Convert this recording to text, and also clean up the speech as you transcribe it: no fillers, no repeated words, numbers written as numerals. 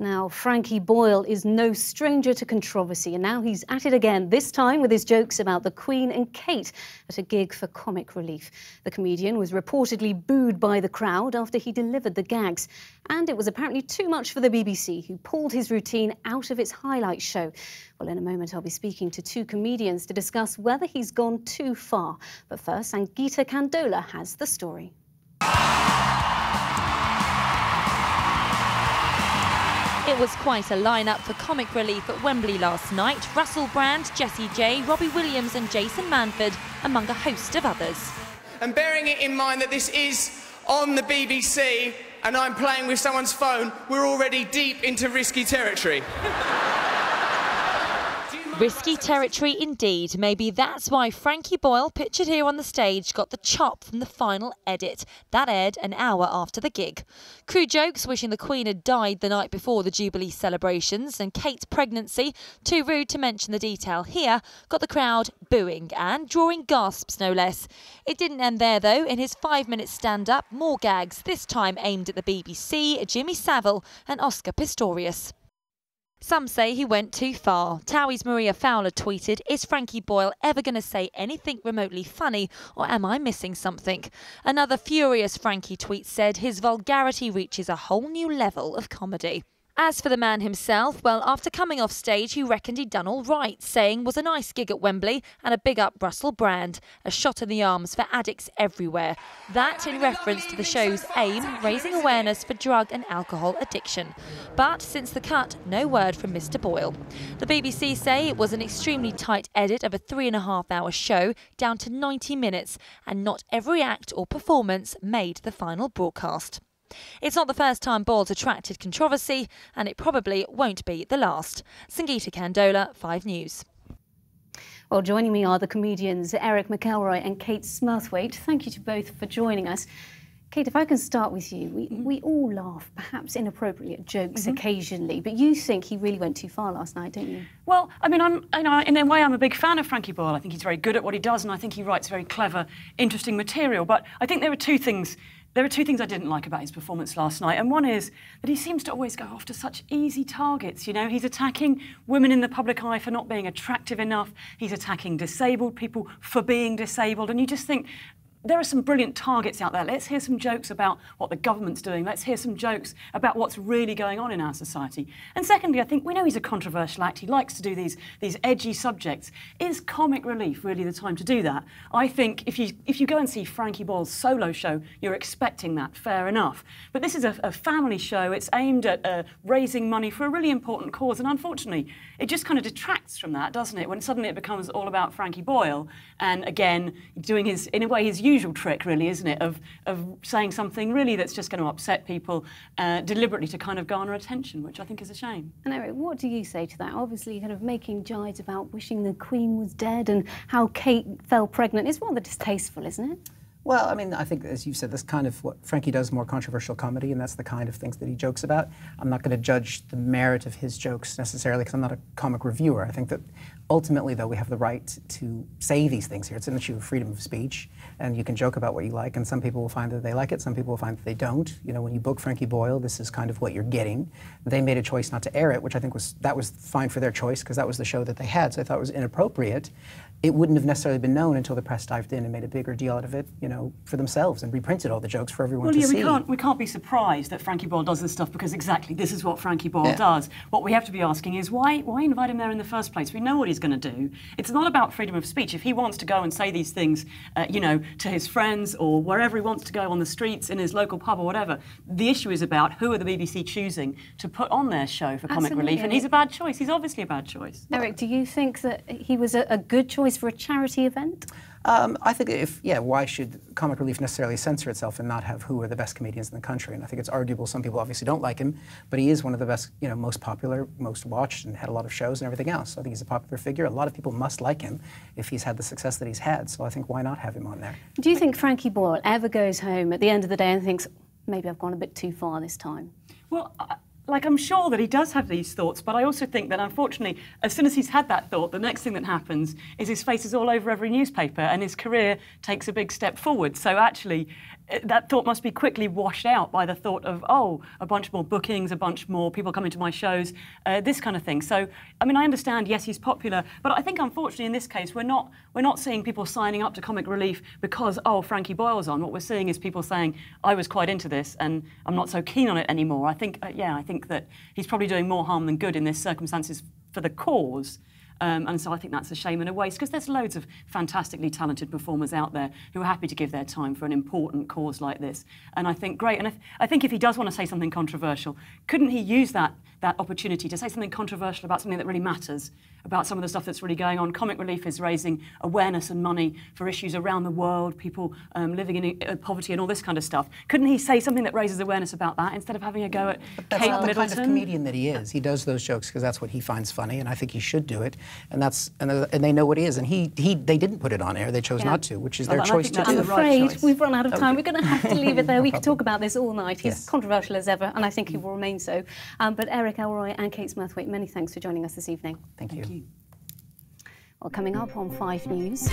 Now, Frankie Boyle is no stranger to controversy, and now he's at it again, this time with his jokes about the Queen and Kate at a gig for Comic Relief. The comedian was reportedly booed by the crowd after he delivered the gags, and it was apparently too much for the BBC, who pulled his routine out of its highlight show. Well, in a moment, I'll be speaking to two comedians to discuss whether he's gone too far. But first, Sangeeta Kandola has the story. It was quite a lineup for Comic Relief at Wembley last night. Russell Brand, Jessie J, Robbie Williams and Jason Manford, among a host of others. And bearing it in mind that this is on the BBC and I'm playing with someone's phone, we're already deep into risky territory. Risky territory indeed. Maybe that's why Frankie Boyle, pictured here on the stage, got the chop from the final edit. That aired an hour after the gig. Crew jokes wishing the Queen had died the night before the Jubilee celebrations, and Kate's pregnancy, too rude to mention the detail here, got the crowd booing and drawing gasps no less. It didn't end there though. In his 5-minute stand-up, more gags, this time aimed at the BBC, Jimmy Savile and Oscar Pistorius. Some say he went too far. Towie's Maria Fowler tweeted, "Is Frankie Boyle ever going to say anything remotely funny, or am I missing something?" Another furious Frankie tweet said his vulgarity reaches a whole new level of comedy. As for the man himself, well, after coming off stage, he reckoned he'd done all right, saying was a nice gig at Wembley and a big up Russell Brand, a shot in the arms for addicts everywhere. That in reference to the show's aim, raising awareness for drug and alcohol addiction. But since the cut, no word from Mr. Boyle. The BBC say it was an extremely tight edit of a 3.5-hour show, down to 90 minutes, and not every act or performance made the final broadcast. It's not the first time Boyle's attracted controversy, and it probably won't be the last. Sangeeta Kandola, 5 News. Well, joining me are the comedians Erich McElroy and Kate Smurthwaite. Thank you to both for joining us. Kate, if I can start with you, we all laugh, perhaps inappropriately, at jokes occasionally, but you think he really went too far last night, don't you? Well, I mean, in a way, I'm a big fan of Frankie Boyle. I think he's very good at what he does, and I think he writes very clever, interesting material. But I think there are two things I didn't like about his performance last night, and one is that he seems to always go after such easy targets, you know. He's attacking women in the public eye for not being attractive enough. He's attacking disabled people for being disabled, and you just think, there are some brilliant targets out there. Let's hear some jokes about what the government's doing. Let's hear some jokes about what's really going on in our society. And secondly, I think we know he's a controversial act. He likes to do these edgy subjects. Is Comic Relief really the time to do that? I think if you go and see Frankie Boyle's solo show, you're expecting that, fair enough. But this is a family show. It's aimed at raising money for a really important cause. And unfortunately, it just kind of detracts from that, doesn't it? When suddenly it becomes all about Frankie Boyle. And again, doing in a way, his usual trick, really, isn't it, of saying something really that's just going to upset people deliberately to kind of garner attention, which I think is a shame. And Eric, what do you say to that? Obviously, kind of making jides about wishing the Queen was dead and how Kate fell pregnant is rather distasteful, isn't it? Well, I mean, I think, as you said, that's kind of what Frankie does, more controversial comedy, and that's the kind of things that he jokes about. I'm not going to judge the merit of his jokes necessarily, because I'm not a comic reviewer. I think that ultimately, though, we have the right to say these things here. It's an issue of freedom of speech, and you can joke about what you like, and some people will find that they like it, some people will find that they don't. You know, when you book Frankie Boyle, this is kind of what you're getting. They made a choice not to air it, which I think was fine for their choice, because that was the show that they had, so I thought it was inappropriate. It wouldn't have necessarily been known until the press dived in and made a bigger deal out of it, you know, for themselves, and reprinted all the jokes for everyone to see. We can't be surprised that Frankie Boyle does this stuff, because exactly this is what Frankie Boyle does. What we have to be asking is why invite him there in the first place? We know what he's going to do. It's not about freedom of speech. If he wants to go and say these things, you know, to his friends or wherever he wants to go on the streets, in his local pub or whatever, the issue is about who are the BBC choosing to put on their show for Comic Relief, and he's a bad choice. He's obviously a bad choice. Eric, do you think that he was a good choice for a charity event? I think why should Comic Relief necessarily censor itself and not have who are the best comedians in the country? And I think it's arguable. Some people obviously don't like him, but he is one of the best, you know, most popular, most watched, and had a lot of shows and everything else. So I think he's a popular figure. A lot of people must like him if he's had the success that he's had. So I think why not have him on there? Do you think Frankie Boyle ever goes home at the end of the day and thinks, maybe I've gone a bit too far this time? Well, like, I'm sure that he does have these thoughts, but I also think that, unfortunately, as soon as he's had that thought, the next thing that happens is his face is all over every newspaper and his career takes a big step forward. So actually, that thought must be quickly washed out by the thought of, oh, a bunch more bookings, a bunch more people coming to my shows, this kind of thing. So, I mean, I understand, yes, he's popular, but I think, unfortunately, in this case, we're not seeing people signing up to Comic Relief because, oh, Frankie Boyle's on. What we're seeing is people saying, I was quite into this and I'm not so keen on it anymore. I think, I think that he's probably doing more harm than good in this circumstances for the cause. And so I think that's a shame and a waste, because there's loads of fantastically talented performers out there who are happy to give their time for an important cause like this. And I think, great. And I think if he does want to say something controversial, couldn't he use that opportunity to say something controversial about something that really matters, about some of the stuff that's really going on? Comic Relief is raising awareness and money for issues around the world, people living in poverty and all this kind of stuff. Couldn't he say something that raises awareness about that instead of having a go at That's Kate not the Middleton? kind of comedian that he is. He does those jokes because that's what he finds funny, and I think he should do it. And they know what he is. And they didn't put it on air. They chose not to, which is their choice to do. I'm afraid we've run out of time. We're going to have to leave it there. We could talk about this all night. He's controversial as ever, and I think he will remain so. But Erich McElroy and Kate Smurthwaite, many thanks for joining us this evening. Thank you. Well, coming up on 5 News.